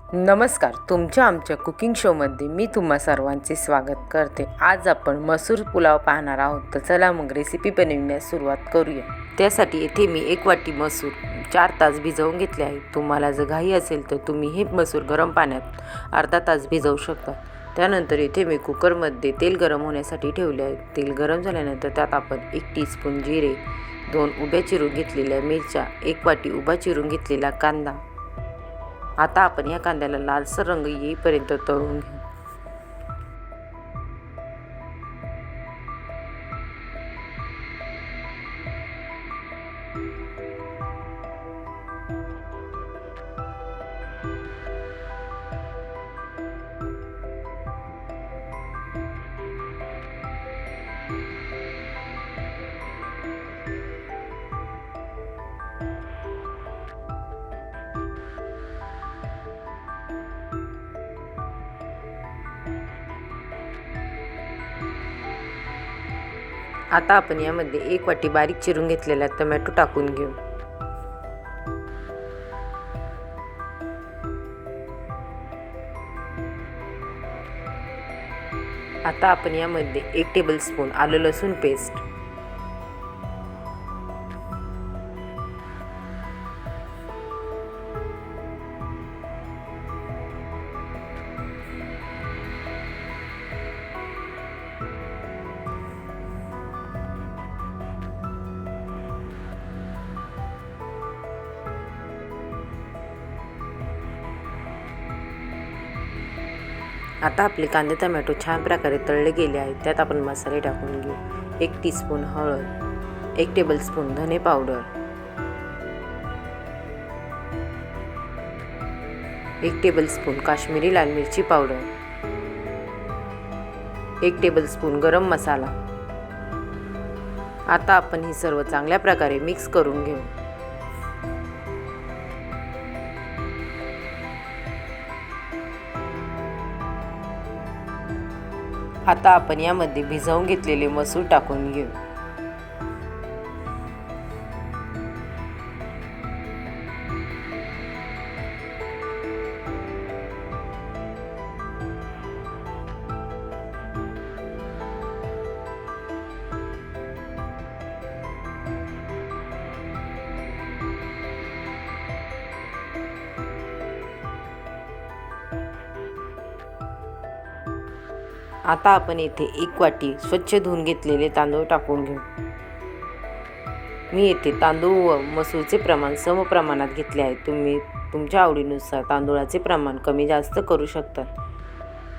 नमस्कार, तुमच्या आमच्या कुकिंग शोमध्ये मी तुम्हा सर्वांचे स्वागत करते। आज आपण मसूर पुलाव पाहणार आहोत। तर चला मग रेसिपी बनवण्यास सुरुवात करूया। त्यासाठी येथे मी 1 वाटी मसूर 4 तास भिजवून घेतले आहे। तुम्हाला जर घाई असेल तर तुम्ही हे मसूर गरम पाण्यात अर्धा तास भिजवू शकता। त्यानंतर येथे मी कुकरमध्ये तेल गरम होण्यासाठी ठेवले आहे। तेल गरम झाल्यानंतर त्यात आपण 1 टीस्पून जिरे, 2 उभ्या चिरून घेतलेल्या मिरच्या, 1 वाटी उभा चिरून घेतलेला कांदा। आता आपण या कांद्याला लालसर रंग येईपर्यंत तळून घेऊ। आता आपण यामध्ये 1 वाटी बारीक चिरून घेतलेला टोमॅटो टाकून घेऊ। आता आपण यामध्ये 1 टेबलस्पून आलं लसूण पेस्ट, आता आपले कांदे टोमॅटो छान प्रकारे तळले गेले आहेत। त्यात आपण मसाले टाकून घेऊ। 1 टीस्पून हळद, 1 टेबलस्पून धने पावडर, 1 टेबलस्पून काश्मीरी लाल मिरची पावडर, 1 टेबलस्पून गरम मसाला। आता आपण हे सर्व चांगल्या प्रकारे मिक्स करून घेऊ। आता आपण यामध्ये भिजवून घेतलेले मसूर टाकून घेऊ। आता आपण येथे 1 वाटी स्वच्छ धुवून घेतलेले तांदूळ टाकून घेऊ। मी येथे तांदूळ व मसूरचे प्रमाण समप्रमाणात घेतले आहे। तुम्ही तुमच्या आवडीनुसार तांदूळाचे प्रमाण कमी जास्त करू शकता।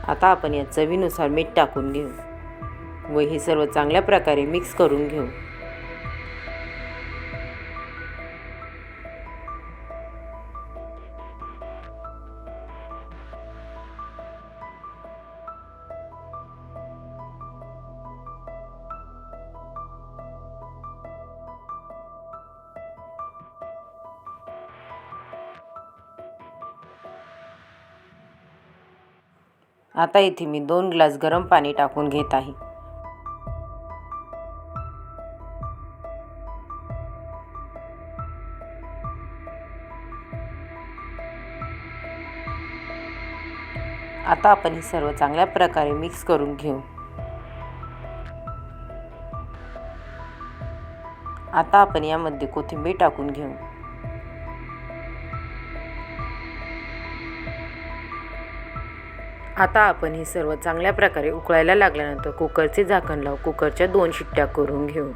आता आपण या चवीनुसार मीठ टाकून घेऊ व हे सर्व चांगल्या प्रकारे मिक्स करून घेऊ। आता इथे मी 2 ग्लास गरम पाणी टाकून घेत आहे। आता आपण हे सर्व चांगल्या प्रकारे मिक्स करून घेऊ। आता आपण यामध्ये कोथिंबीर टाकून घेऊ। आता आपण हे सर्व चांगल्या प्रकारे उकळायला लागल्यानंतर कुकरचे झाकण लावून कुकरच्या 2 शिट्ट्या करून घेऊ।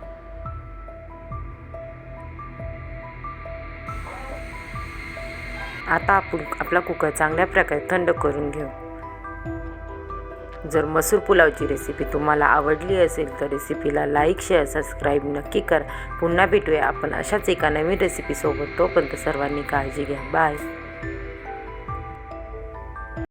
आता आपण आपला कुकर चांगल्या प्रकारे थंड करून घेऊ। जर मसूर पुलावची रेसिपी तुम्हाला आवडली असेल तर रेसिपीला लाईक, शेअर, सबस्क्राईब नक्की करा। पुन्हा भेटूया आपण अशाच एका नवीन रेसिपी सोबत। तोपर्यंत सर्वांनी काळजी घ्या। बाय।